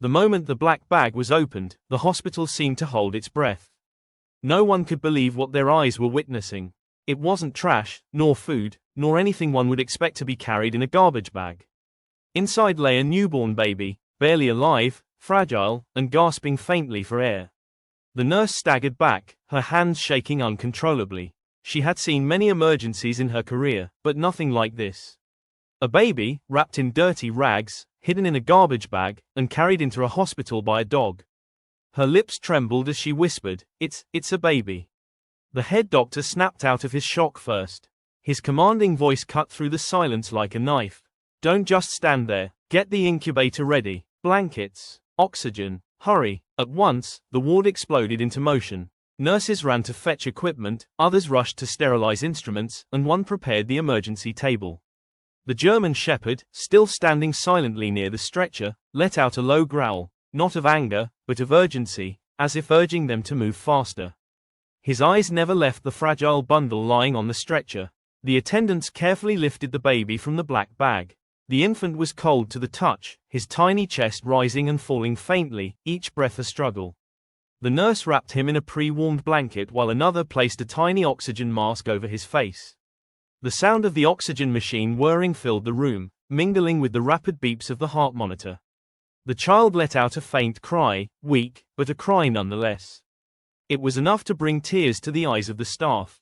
The moment the black bag was opened, the hospital seemed to hold its breath. No one could believe what their eyes were witnessing. It wasn't trash, nor food, nor anything one would expect to be carried in a garbage bag. Inside lay a newborn baby, barely alive, fragile, and gasping faintly for air. The nurse staggered back, her hands shaking uncontrollably. She had seen many emergencies in her career, but nothing like this. A baby, wrapped in dirty rags, hidden in a garbage bag, and carried into a hospital by a dog. Her lips trembled as she whispered, It's a baby." The head doctor snapped out of his shock first. His commanding voice cut through the silence like a knife. "Don't just stand there. Get the incubator ready. Blankets. Oxygen. Hurry." At once, the ward exploded into motion. Nurses ran to fetch equipment, others rushed to sterilize instruments, and one prepared the emergency table. The German Shepherd, still standing silently near the stretcher, let out a low growl, not of anger, but of urgency, as if urging them to move faster. His eyes never left the fragile bundle lying on the stretcher. The attendants carefully lifted the baby from the black bag. The infant was cold to the touch, his tiny chest rising and falling faintly, each breath a struggle. The nurse wrapped him in a pre-warmed blanket while another placed a tiny oxygen mask over his face. The sound of the oxygen machine whirring filled the room, mingling with the rapid beeps of the heart monitor. The child let out a faint cry, weak, but a cry nonetheless. It was enough to bring tears to the eyes of the staff.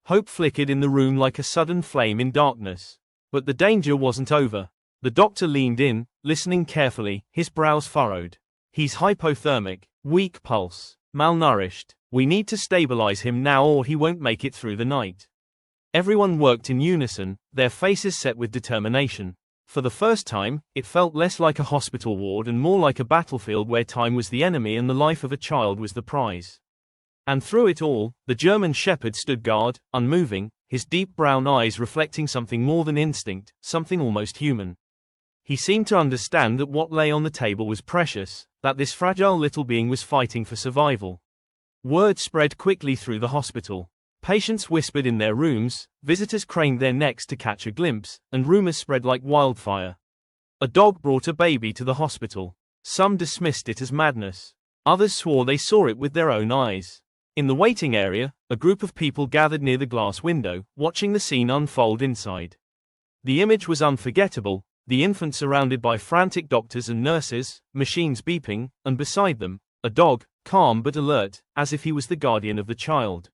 Hope flickered in the room like a sudden flame in darkness. But the danger wasn't over. The doctor leaned in, listening carefully, his brows furrowed. "He's hypothermic, weak pulse, malnourished. We need to stabilize him now or he won't make it through the night." Everyone worked in unison, their faces set with determination. For the first time, it felt less like a hospital ward and more like a battlefield where time was the enemy and the life of a child was the prize. And through it all, the German Shepherd stood guard, unmoving, his deep brown eyes reflecting something more than instinct, something almost human. He seemed to understand that what lay on the table was precious, that this fragile little being was fighting for survival. Word spread quickly through the hospital. Patients whispered in their rooms, visitors craned their necks to catch a glimpse, and rumors spread like wildfire. A dog brought a baby to the hospital. Some dismissed it as madness. Others swore they saw it with their own eyes. In the waiting area, a group of people gathered near the glass window, watching the scene unfold inside. The image was unforgettable, the infant surrounded by frantic doctors and nurses, machines beeping, and beside them, a dog, calm but alert, as if he was the guardian of the child.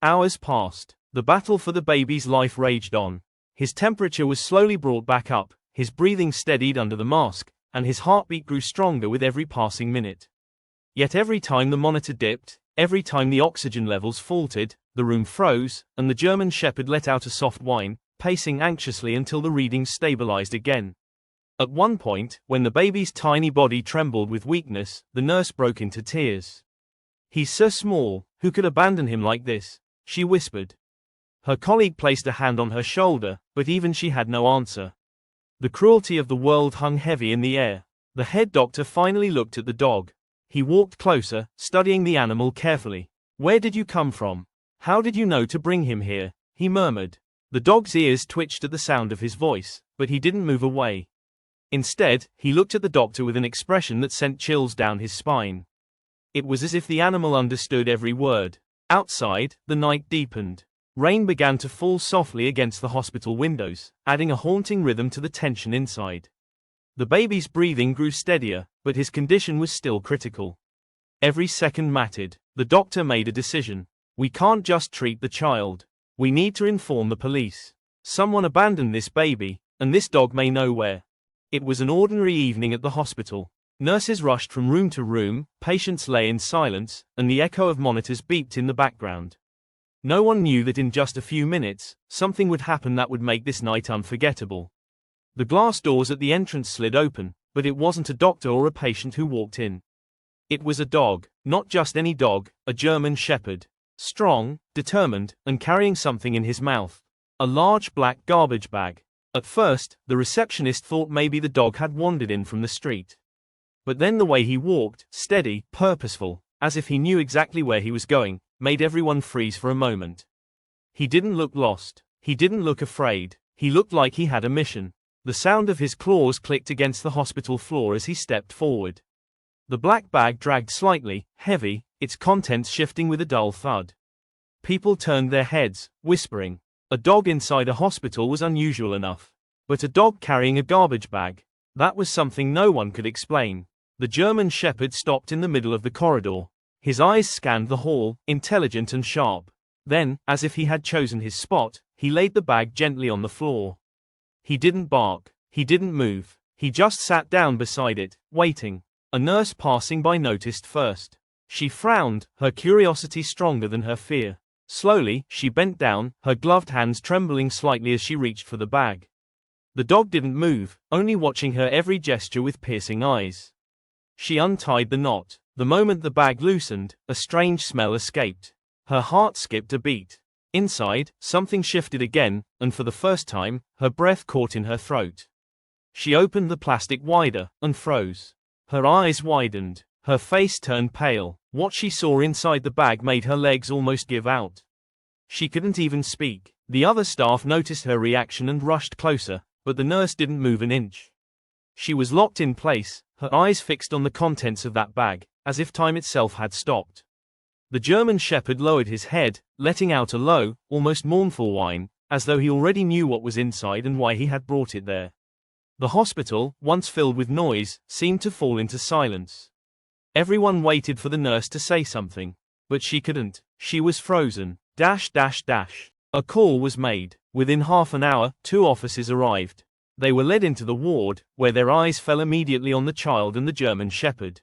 Hours passed. The battle for the baby's life raged on. His temperature was slowly brought back up, his breathing steadied under the mask, and his heartbeat grew stronger with every passing minute. Yet every time the monitor dipped, every time the oxygen levels faltered, the room froze, and the German Shepherd let out a soft whine, pacing anxiously until the readings stabilized again. At one point, when the baby's tiny body trembled with weakness, the nurse broke into tears. "He's so small, who could abandon him like this?" she whispered. Her colleague placed a hand on her shoulder, but even she had no answer. The cruelty of the world hung heavy in the air. The head doctor finally looked at the dog. He walked closer, studying the animal carefully. "Where did you come from? How did you know to bring him here?" he murmured. The dog's ears twitched at the sound of his voice, but he didn't move away. Instead, he looked at the doctor with an expression that sent chills down his spine. It was as if the animal understood every word. Outside, the night deepened. Rain began to fall softly against the hospital windows, adding a haunting rhythm to the tension inside. The baby's breathing grew steadier, but his condition was still critical. Every second mattered. The doctor made a decision. "We can't just treat the child. We need to inform the police. Someone abandoned this baby, and this dog may know where." It was an ordinary evening at the hospital. Nurses rushed from room to room, patients lay in silence, and the echo of monitors beeped in the background. No one knew that in just a few minutes, something would happen that would make this night unforgettable. The glass doors at the entrance slid open, but it wasn't a doctor or a patient who walked in. It was a dog, not just any dog, a German Shepherd. Strong, determined, and carrying something in his mouth. A large black garbage bag. At first, the receptionist thought maybe the dog had wandered in from the street. But then the way he walked, steady, purposeful, as if he knew exactly where he was going, made everyone freeze for a moment. He didn't look lost. He didn't look afraid. He looked like he had a mission. The sound of his claws clicked against the hospital floor as he stepped forward. The black bag dragged slightly, heavy, its contents shifting with a dull thud. People turned their heads, whispering. A dog inside a hospital was unusual enough. But a dog carrying a garbage bag? That was something no one could explain. The German Shepherd stopped in the middle of the corridor. His eyes scanned the hall, intelligent and sharp. Then, as if he had chosen his spot, he laid the bag gently on the floor. He didn't bark. He didn't move. He just sat down beside it, waiting. A nurse passing by noticed first. She frowned, her curiosity stronger than her fear. Slowly, she bent down, her gloved hands trembling slightly as she reached for the bag. The dog didn't move, only watching her every gesture with piercing eyes. She untied the knot. The moment the bag loosened, a strange smell escaped. Her heart skipped a beat. Inside, something shifted again, and for the first time, her breath caught in her throat. She opened the plastic wider, and froze. Her eyes widened. Her face turned pale. What she saw inside the bag made her legs almost give out. She couldn't even speak. The other staff noticed her reaction and rushed closer, but the nurse didn't move an inch. She was locked in place, her eyes fixed on the contents of that bag, as if time itself had stopped. The German Shepherd lowered his head, letting out a low, almost mournful whine, as though he already knew what was inside and why he had brought it there. The hospital, once filled with noise, seemed to fall into silence. Everyone waited for the nurse to say something. But she couldn't. She was frozen. A call was made. Within half an hour, 2 officers arrived. They were led into the ward, where their eyes fell immediately on the child and the German Shepherd.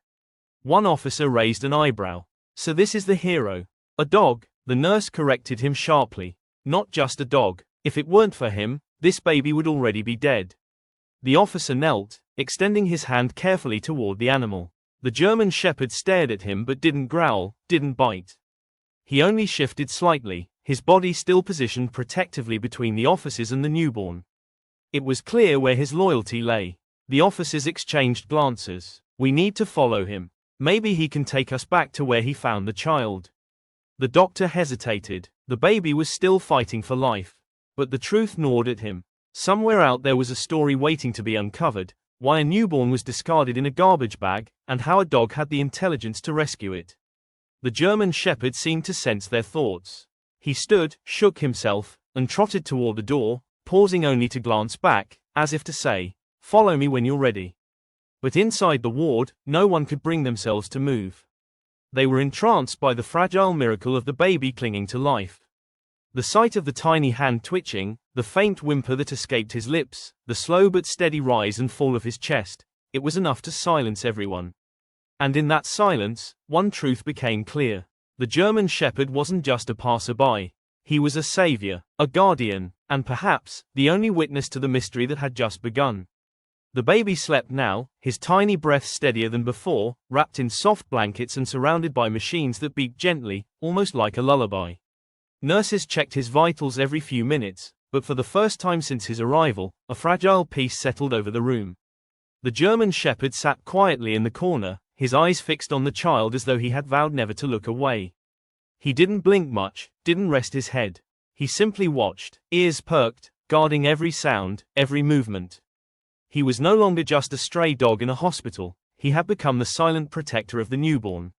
One officer raised an eyebrow. So this is the hero. A dog? The nurse corrected him sharply. Not just a dog. If it weren't for him, this baby would already be dead. The officer knelt, extending his hand carefully toward the animal. The German Shepherd stared at him but didn't growl, didn't bite. He only shifted slightly, his body still positioned protectively between the officers and the newborn. It was clear where his loyalty lay. The officers exchanged glances. We need to follow him. Maybe he can take us back to where he found the child. The doctor hesitated. The baby was still fighting for life. But the truth gnawed at him. Somewhere out there was a story waiting to be uncovered. Why a newborn was discarded in a garbage bag, and how a dog had the intelligence to rescue it. The German Shepherd seemed to sense their thoughts. He stood, shook himself, and trotted toward the door, pausing only to glance back, as if to say, "Follow me when you're ready." But inside the ward, no one could bring themselves to move. They were entranced by the fragile miracle of the baby clinging to life. The sight of the tiny hand twitching, the faint whimper that escaped his lips, the slow but steady rise and fall of his chest, it was enough to silence everyone. And in that silence, one truth became clear. The German Shepherd wasn't just a passerby. He was a savior, a guardian, and perhaps, the only witness to the mystery that had just begun. The baby slept now, his tiny breath steadier than before, wrapped in soft blankets and surrounded by machines that beat gently, almost like a lullaby. Nurses checked his vitals every few minutes, but for the first time since his arrival, a fragile peace settled over the room. The German Shepherd sat quietly in the corner, his eyes fixed on the child as though he had vowed never to look away. He didn't blink much, didn't rest his head. He simply watched, ears perked, guarding every sound, every movement. He was no longer just a stray dog in a hospital, he had become the silent protector of the newborn.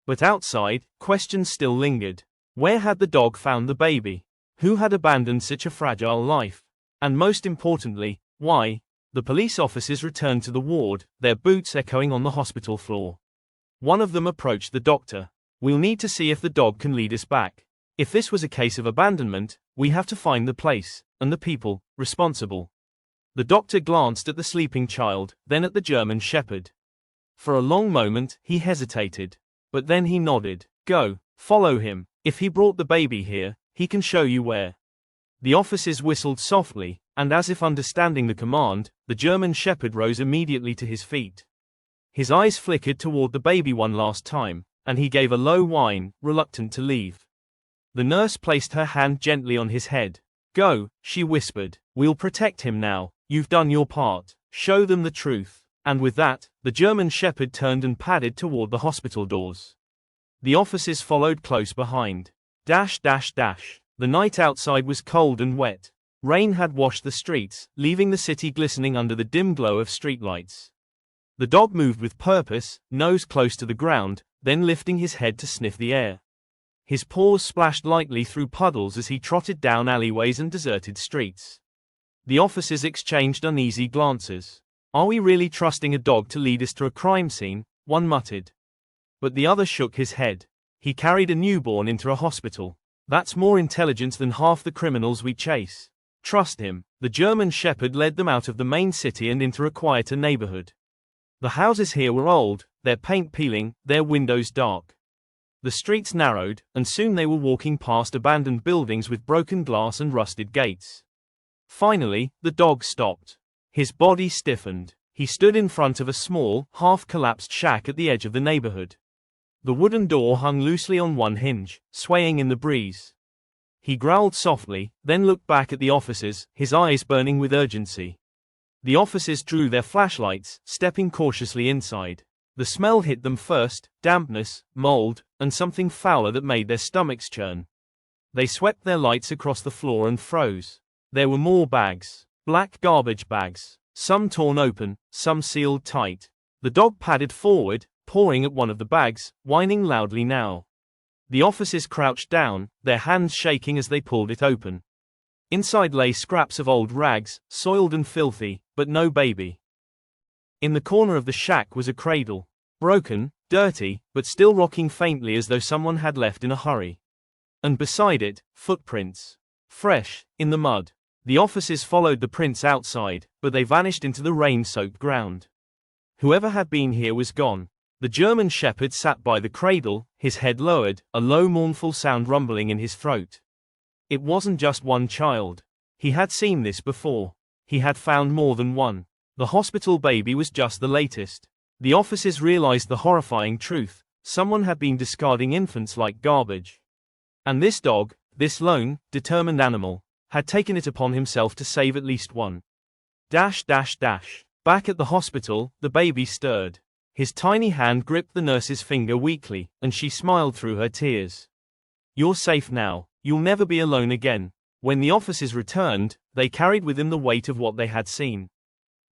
But outside, questions still lingered. Where had the dog found the baby? Who had abandoned such a fragile life? And most importantly, why? The police officers returned to the ward, their boots echoing on the hospital floor. One of them approached the doctor. "We'll need to see if the dog can lead us back. If this was a case of abandonment, we have to find the place, and the people, responsible." The doctor glanced at the sleeping child, then at the German Shepherd. For a long moment, he hesitated. But then he nodded. "Go, follow him. If he brought the baby here, he can show you where." The officers whistled softly, and as if understanding the command, the German Shepherd rose immediately to his feet. His eyes flickered toward the baby one last time, and he gave a low whine, reluctant to leave. The nurse placed her hand gently on his head. "Go," she whispered. "We'll protect him now. You've done your part. Show them the truth." And with that, the German Shepherd turned and padded toward the hospital doors. The officers followed close behind. The night outside was cold and wet. Rain had washed the streets, leaving the city glistening under the dim glow of streetlights. The dog moved with purpose, nose close to the ground, then lifting his head to sniff the air. His paws splashed lightly through puddles as he trotted down alleyways and deserted streets. The officers exchanged uneasy glances. "Are we really trusting a dog to lead us to a crime scene?" one muttered. But the other shook his head. "He carried a newborn into a hospital. That's more intelligence than half the criminals we chase. Trust him." The German Shepherd led them out of the main city and into a quieter neighborhood. The houses here were old, their paint peeling, their windows dark. The streets narrowed, and soon they were walking past abandoned buildings with broken glass and rusted gates. Finally, the dog stopped. His body stiffened. He stood in front of a small, half-collapsed shack at the edge of the neighborhood. The wooden door hung loosely on one hinge, swaying in the breeze. He growled softly, then looked back at the officers, his eyes burning with urgency. The officers drew their flashlights, stepping cautiously inside. The smell hit them first, dampness, mold, and something fouler that made their stomachs churn. They swept their lights across the floor and froze. There were more bags. Black garbage bags. Some torn open, some sealed tight. The dog padded forward, pawing at one of the bags, whining loudly now. The officers crouched down, their hands shaking as they pulled it open. Inside lay scraps of old rags, soiled and filthy, but no baby. In the corner of the shack was a cradle. Broken, dirty, but still rocking faintly as though someone had left in a hurry. And beside it, footprints. Fresh, in the mud. The officers followed the prints outside, but they vanished into the rain-soaked ground. Whoever had been here was gone. The German Shepherd sat by the cradle, his head lowered, a low mournful sound rumbling in his throat. It wasn't just one child. He had seen this before. He had found more than one. The hospital baby was just the latest. The officers realized the horrifying truth. Someone had been discarding infants like garbage. And this dog, this lone, determined animal, had taken it upon himself to save at least one. Dash. Back at the hospital, the baby stirred. His tiny hand gripped the nurse's finger weakly, and she smiled through her tears. "You're safe now. You'll never be alone again." When the officers returned, they carried with them the weight of what they had seen.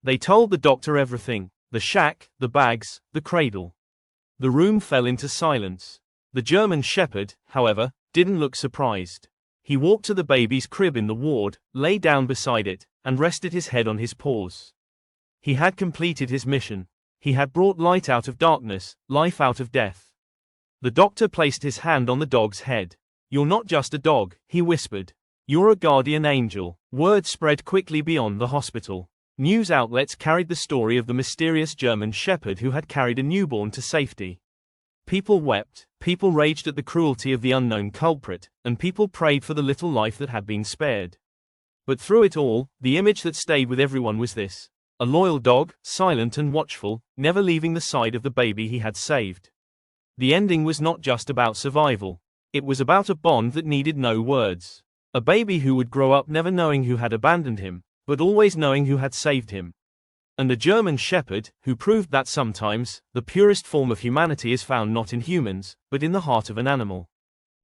They told the doctor everything. The shack, the bags, the cradle. The room fell into silence. The German Shepherd, however, didn't look surprised. He walked to the baby's crib in the ward, lay down beside it, and rested his head on his paws. He had completed his mission. He had brought light out of darkness, life out of death. The doctor placed his hand on the dog's head. "You're not just a dog," he whispered. "You're a guardian angel." Word spread quickly beyond the hospital. News outlets carried the story of the mysterious German Shepherd who had carried a newborn to safety. People wept, people raged at the cruelty of the unknown culprit, and people prayed for the little life that had been spared. But through it all, the image that stayed with everyone was this: a loyal dog, silent and watchful, never leaving the side of the baby he had saved. The ending was not just about survival. It was about a bond that needed no words. A baby who would grow up never knowing who had abandoned him, but always knowing who had saved him. And a German Shepherd, who proved that sometimes, the purest form of humanity is found not in humans, but in the heart of an animal.